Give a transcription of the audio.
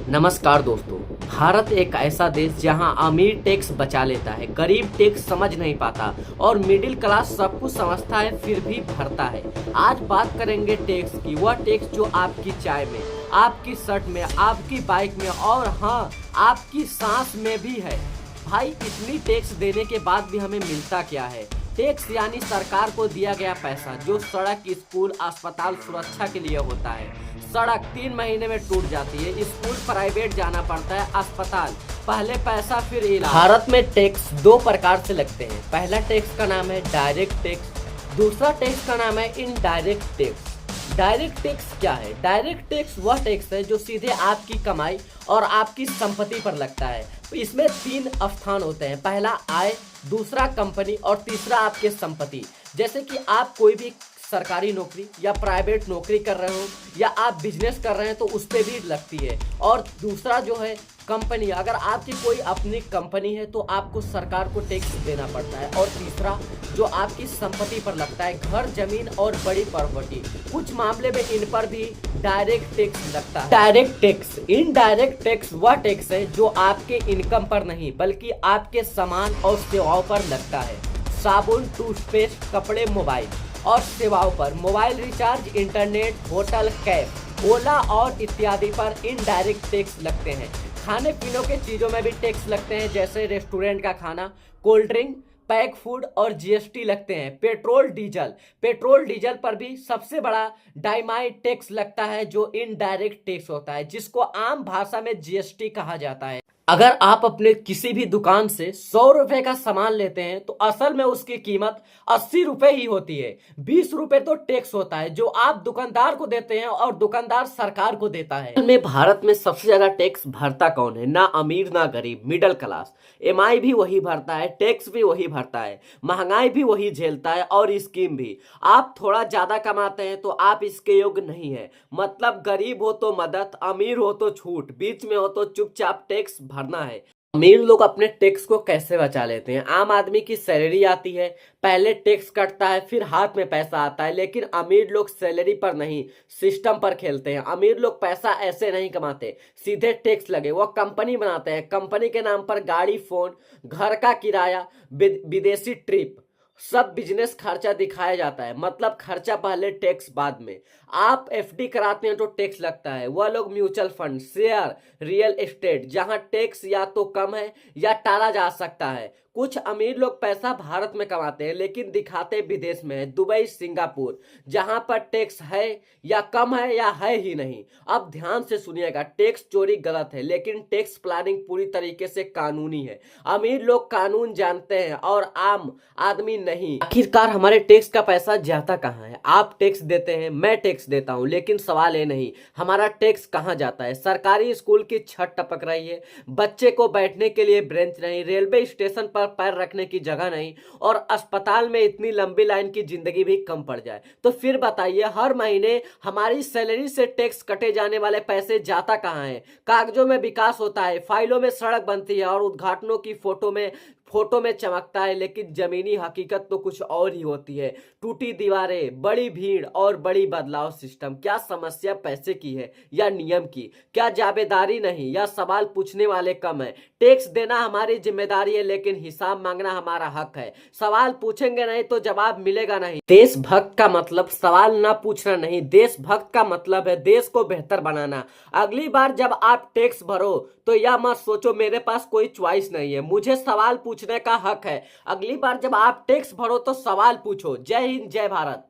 नमस्कार दोस्तों। भारत एक ऐसा देश जहां अमीर टैक्स बचा लेता है, गरीब टैक्स समझ नहीं पाता और मिडिल क्लास सब कुछ समझता है फिर भी भरता है। आज बात करेंगे टैक्स की, वह टैक्स जो आपकी चाय में, आपकी शर्ट में, आपकी बाइक में और हाँ, आपकी सांस में भी है। भाई इतनी टैक्स देने के बाद भी हमें मिलता क्या है? टैक्स यानी सरकार को दिया गया पैसा जो सड़क, स्कूल, अस्पताल, सुरक्षा के लिए होता है। सड़क 3 महीने में टूट जाती है, स्कूल प्राइवेट जाना पड़ता है, अस्पताल पहले पैसा फिर इलाज। भारत में टैक्स दो प्रकार से लगते हैं। पहला टैक्स का नाम है डायरेक्ट टैक्स, दूसरा टैक्स का नाम है इनडायरेक्ट टैक्स। डायरेक्ट टैक्स क्या है? डायरेक्ट टैक्स वह टैक्स है जो सीधे आपकी कमाई और आपकी संपत्ति पर लगता है। इसमें 3 स्थान होते हैं, पहला आय, दूसरा कंपनी और तीसरा आपके संपत्ति। जैसे कि आप कोई भी सरकारी नौकरी या प्राइवेट नौकरी कर रहे हो या आप बिजनेस कर रहे हैं तो उस पर भी लगती है। और दूसरा जो है कंपनी, अगर आपकी कोई अपनी कंपनी है तो आपको सरकार को टैक्स देना पड़ता है। और तीसरा जो आपकी संपत्ति पर लगता है, घर, जमीन और बड़ी प्रॉपर्टी, कुछ मामले में इन पर भी डायरेक्ट टैक्स लगता है। डायरेक्ट टैक्स, इनडायरेक्ट टैक्स वह टैक्स है जो आपके इनकम पर नहीं बल्कि आपके सामान और सेवाओं पर लगता है। साबुन, टूथपेस्ट, कपड़े, मोबाइल और सेवाओं पर, mobile recharge, internet, hotel, cab, Ola और इत्यादि पर इनडायरेक्ट टैक्स लगते हैं। खाने पीने के चीज़ों में भी टैक्स लगते हैं, जैसे रेस्टोरेंट का खाना, कोल्ड ड्रिंक, पैक फूड और जीएसटी लगते हैं। पेट्रोल डीजल पर भी सबसे बड़ा डाइमाइड टैक्स लगता है जो इनडायरेक्ट टैक्स होता है, जिसको आम भाषा में जीएसटी कहा जाता है। अगर आप अपने किसी भी दुकान से 100 रुपए का सामान लेते हैं तो असल में उसकी कीमत 80 रुपए ही होती है। 20 रुपए तो टैक्स होता है जो आप दुकानदार को देते हैं और दुकानदार सरकार को देता है। में भारत में सबसे ज्यादा टैक्स भरता कौन है? ना अमीर ना गरीब, मिडिल क्लास। एमआई भी वही भरता है, टैक्स भी वही भरता है, महंगाई भी वही झेलता है और स्कीम भी। आप थोड़ा ज्यादा कमाते हैं तो आप इसके योग्य नहीं है। मतलब गरीब हो तो मदद, अमीर हो तो छूट, बीच में हो तो चुपचाप टैक्स भरना है। अमीर लोग अपने टैक्स को कैसे बचा लेते हैं? आम आदमी की सैलरी आती है, पहले टैक्स कटता है, फिर हाथ में पैसा आता है। लेकिन अमीर लोग सैलरी पर नहीं, सिस्टम पर खेलते हैं। अमीर लोग पैसा ऐसे नहीं कमाते, सीधे टैक्स लगे वो कंपनी बनाते हैं। कंपनी के नाम पर गाड़ी, फोन, घर का किराया, विदेशी ट्रिप, सब बिजनेस खर्चा दिखाया जाता है। मतलब खर्चा पहले, टैक्स बाद में। आप एफडी कराते हैं तो टैक्स लगता है। वह लोग mutual fund, share, real estate, जहां टैक्स या तो कम है या टाला जा सकता है। कुछ अमीर लोग पैसा भारत में कमाते हैं लेकिन दिखाते विदेश में है, दुबई, सिंगापुर, जहां पर टैक्स है या कम है या है ही नहीं। अब ध्यान से सुनिएगा, टैक्स चोरी गलत है लेकिन टैक्स प्लानिंग पूरी तरीके से कानूनी है। अमीर लोग कानून जानते हैं और आम आदमी नहीं। आखिरकार हमारे टैक्स का पैसा जाता कहाँ है? आप टैक्स देते हैं, मैं टैक्स देता हूं, लेकिन सवाल ये नहीं हमारा टैक्स कहाँ जाता है। सरकारी स्कूल की छत टपक रही है, बच्चे को बैठने के लिए बेंच नहीं, रेलवे स्टेशन पर पैर रखने की जगह नहीं और अस्पताल में इतनी लंबी लाइन की जिंदगी भी कम पड़ जाए। तो फिर बताइए, हर महीने हमारी सैलरी से टैक्स कटे जाने वाले पैसे जाता कहाँ है? कागजों में विकास होता है, फाइलों में सड़क बनती है और उद्घाटनों की फोटो में चमकता है, लेकिन जमीनी हकीकत तो कुछ और ही होती है। टूटी दीवारें, बड़ी भीड़ और बड़ी बदलाव सिस्टम। क्या समस्या पैसे की है या नियम की? क्या जाबेदारी नहीं या सवाल पूछने वाले कम है? टैक्स देना हमारी जिम्मेदारी है लेकिन हिसाब मांगना हमारा हक है। सवाल पूछेंगे नहीं तो जवाब मिलेगा नहीं। देशभक्त का मतलब सवाल ना पूछना नहीं, देशभक्त का मतलब है देश को बेहतर बनाना। अगली बार जब आप टैक्स भरो तो यह मत सोचो मेरे पास कोई चॉइस नहीं है, मुझे सवाल पूछने का हक है। अगली बार जब आप टैक्स भरो तो सवाल पूछो। जय हिंद, जय भारत।